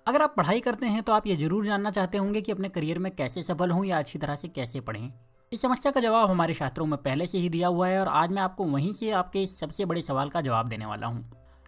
अगर आप पढ़ाई करते हैं तो आप ये जरूर जानना चाहते होंगे कि अपने करियर में कैसे सफल हों या अच्छी तरह से कैसे पढ़ें। इस समस्या का जवाब हमारे शास्त्रों में पहले से ही दिया हुआ है और आज मैं आपको वहीं से आपके इस सबसे बड़े सवाल का जवाब देने वाला हूँ।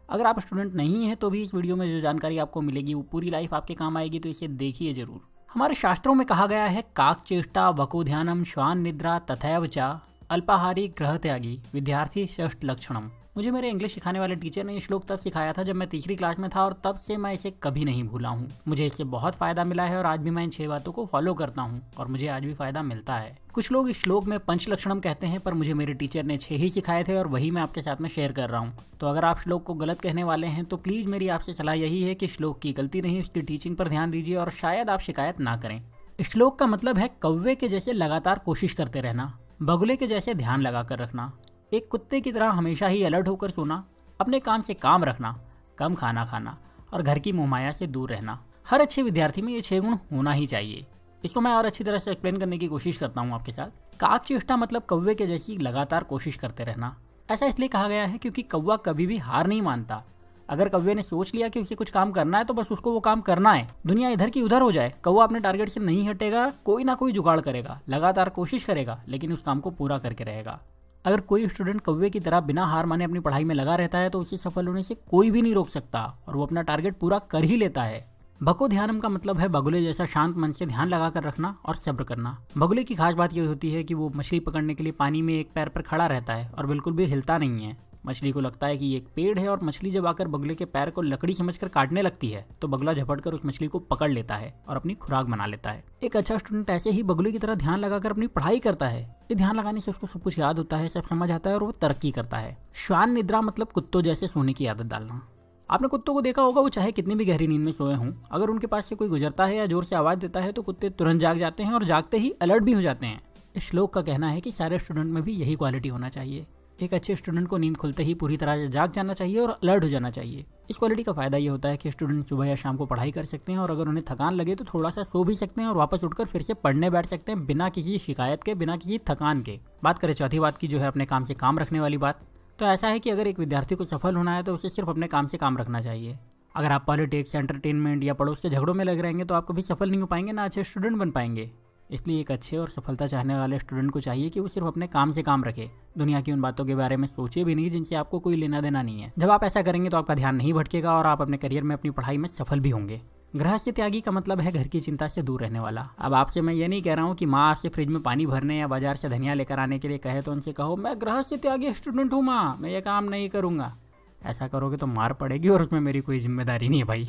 अगर आप स्टूडेंट नहीं हैं तो भी इस वीडियो में जो जानकारी आपको मिलेगी वो पूरी लाइफ आपके काम आएगी, तो इसे देखिए जरूर। हमारे शास्त्रों में कहा गया है, काक चेष्टा वको ध्यानम श्वान निद्रा तथैव च अल्पाहारी ग्रह त्यागी विद्यार्थी षष्ठ लक्षणम। मुझे मेरे इंग्लिश सिखाने वाले टीचर ने ये श्लोक तब सिखाया था जब मैं तीसरी क्लास में था और तब से मैं इसे कभी नहीं भूला हूँ। मुझे इससे बहुत फायदा मिला है और आज भी मैं इन 6 बातों को फॉलो करता हूँ और मुझे आज भी फायदा मिलता है। कुछ लोग इस श्लोक में पंच लक्षणम कहते हैं, पर मुझे मेरे टीचर ने 6 ही सिखाए थे और वही मैं आपके साथ में शेयर कर रहा हूँ। तो अगर आप श्लोक को गलत कहने वाले हैं तो प्लीज मेरी आपसे सलाह यही है कि श्लोक की गलती नहीं, उसकी टीचिंग पर ध्यान दीजिए और शायद आप शिकायत ना करें। इस श्लोक का मतलब है कौवे के जैसे लगातार कोशिश करते रहना, बगुले के जैसे ध्यान लगाकर रखना, एक कुत्ते की तरह हमेशा ही अलर्ट होकर सोना, अपने काम से काम रखना, कम खाना खाना और घर की मोहमाया से दूर रहना। हर अच्छे विद्यार्थी में ये 6 गुण होना ही चाहिए। इसको मैं और अच्छी तरह से एक्सप्लेन करने की कोशिश करता हूँ आपके साथ। काक चेष्टा मतलब कौवे के जैसी लगातार कोशिश करते रहना। ऐसा इसलिए कहा गया है क्योंकि कौवा कभी भी हार नहीं मानता। अगर कौवे ने सोच लिया कि उसे कुछ काम करना है तो बस उसको वो काम करना है, दुनिया इधर की उधर हो जाए, कौवा अपने टारगेट से नहीं हटेगा, कोई ना कोई जुगाड़ करेगा, लगातार कोशिश करेगा, लेकिन उस काम को पूरा करके रहेगा। अगर कोई स्टूडेंट कौवे की तरह बिना हार माने अपनी पढ़ाई में लगा रहता है तो उसे सफल होने से कोई भी नहीं रोक सकता और वो अपना टारगेट पूरा कर ही लेता है। भको ध्यानम का मतलब है बगुले जैसा शांत मन से ध्यान लगाकर रखना और सब्र करना। बगुले की खास बात यह होती है कि वो मछली पकड़ने के लिए पानी में एक पैर पर खड़ा रहता है और बिल्कुल भी हिलता नहीं है। मछली को लगता है कि ये एक पेड़ है और मछली जब आकर बगुले के पैर को लकड़ी समझकर काटने लगती है तो बगुला झपटकर उस मछली को पकड़ लेता है और अपनी खुराक बना लेता है। एक अच्छा स्टूडेंट ऐसे ही बगुले की तरह ध्यान लगाकर अपनी पढ़ाई करता है। ये ध्यान लगाने से उसको सब कुछ याद होता है, सब समझ आता है और वो तरक्की करता है। श्वान निद्रा मतलब कुत्तों जैसे सोने की आदत डालना। आपने कुत्तों को देखा होगा, वो चाहे कितनी भी गहरी नींद में सोए हों, अगर उनके पास से कोई गुजरता है या जोर से आवाज देता है तो कुत्ते तुरंत जाग जाते हैं और जागते ही अलर्ट भी हो जाते हैं। इस श्लोक का कहना है कि सारे स्टूडेंट में भी यही क्वालिटी होना चाहिए। एक अच्छे स्टूडेंट को नींद खुलते ही पूरी तरह से जाग जाना चाहिए और अलर्ट हो जाना चाहिए। इस क्वालिटी का फायदा ये होता है कि स्टूडेंट सुबह या शाम को पढ़ाई कर सकते हैं और अगर उन्हें थकान लगे तो थोड़ा सा सो भी सकते हैं और वापस उठकर फिर से पढ़ने बैठ सकते हैं बिना किसी शिकायत के, बिना किसी थकान के। बात करें चौथी बात की, जो है अपने काम से काम रखने वाली बात, तो ऐसा है कि अगर एक विद्यार्थी को सफल होना है तो उसे सिर्फ अपने काम से काम रखना चाहिए। अगर आप पॉलिटिक्स, एंटरटेनमेंट या पड़ोस के झगड़ों में लग रहेंगे तो आप कभी सफल नहीं हो पाएंगे, ना अच्छे स्टूडेंट बन पाएंगे। इसलिए एक अच्छे और सफलता चाहने वाले स्टूडेंट को चाहिए कि वो सिर्फ अपने काम से काम रखे, दुनिया की उन बातों के बारे में सोचे भी नहीं जिनसे आपको कोई लेना देना नहीं है। जब आप ऐसा करेंगे तो आपका ध्यान नहीं भटकेगा और आप अपने करियर में अपनी पढ़ाई में सफल भी होंगे। गृहस्थ त्यागी का मतलब है घर की चिंता से दूर रहने वाला। अब आपसे मैं ये नहीं कह रहा हूँ कि माँ आपसे फ्रिज में पानी भरने या बाजार से धनिया लेकर आने के लिए कहे तो उनसे कहो मैं गृहस्थ त्यागी स्टूडेंट हूँ माँ, मैं ये काम नहीं करूँगा। ऐसा करोगे तो मार पड़ेगी और उसमें मेरी कोई जिम्मेदारी नहीं है भाई।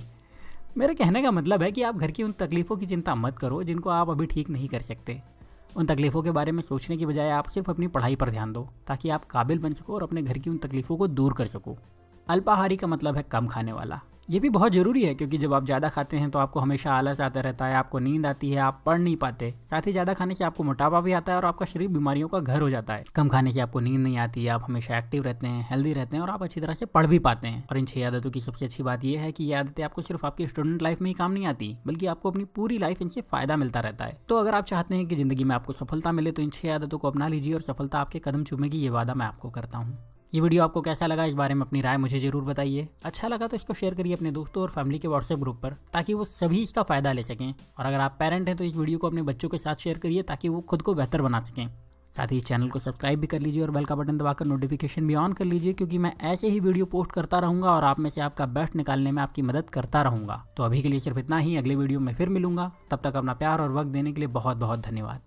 मेरे कहने का मतलब है कि आप घर की उन तकलीफों की चिंता मत करो जिनको आप अभी ठीक नहीं कर सकते। उन तकलीफों के बारे में सोचने की बजाय आप सिर्फ अपनी पढ़ाई पर ध्यान दो ताकि आप काबिल बन सको और अपने घर की उन तकलीफों को दूर कर सको। अल्पाहारी का मतलब है कम खाने वाला। ये भी बहुत जरूरी है क्योंकि जब आप ज़्यादा खाते हैं तो आपको हमेशा आलस आता रहता है, आपको नींद आती है, आप पढ़ नहीं पाते। साथ ही ज़्यादा खाने से आपको मोटापा भी आता है और आपका शरीर बीमारियों का घर हो जाता है। कम खाने से आपको नींद नहीं आती, आप हमेशा एक्टिव रहते हैं, हेल्दी रहते हैं और आप अच्छी तरह से पढ़ भी पाते हैं। और इन 6 आदतों की सबसे अच्छी बात यह है कि ये आदतें आपको सिर्फ आपकी स्टूडेंट लाइफ में ही काम नहीं आती, बल्कि आपको अपनी पूरी लाइफ इनसे फायदा मिलता रहता है। तो अगर आप चाहते हैं कि जिंदगी में आपको सफलता मिले तो इन 6 आदतों को अपना लीजिए और सफलता आपके कदम चूमेगी, ये वादा मैं आपको करता हूँ। ये वीडियो आपको कैसा लगा, इस बारे में अपनी राय मुझे जरूर बताइए। अच्छा लगा तो इसको शेयर करिए अपने दोस्तों और फैमिली के व्हाट्सएप ग्रुप पर ताकि वो सभी इसका फायदा ले सकें। और अगर आप पेरेंट हैं तो इस वीडियो को अपने बच्चों के साथ शेयर करिए ताकि वो खुद को बेहतर बना सकें। साथ ही इस चैनल को सब्सक्राइब भी कर लीजिए और बेल का बटन दबाकर नोटिफिकेशन भी ऑन कर लीजिए क्योंकि मैं ऐसे ही वीडियो पोस्ट करता रहूंगा और आप में से आपका बेस्ट निकालने में आपकी मदद करता रहूंगा। तो अभी के लिए सिर्फ इतना ही, अगले वीडियो में फिर मिलूंगा। तब तक अपना प्यार और वक्त देने के लिए बहुत बहुत धन्यवाद।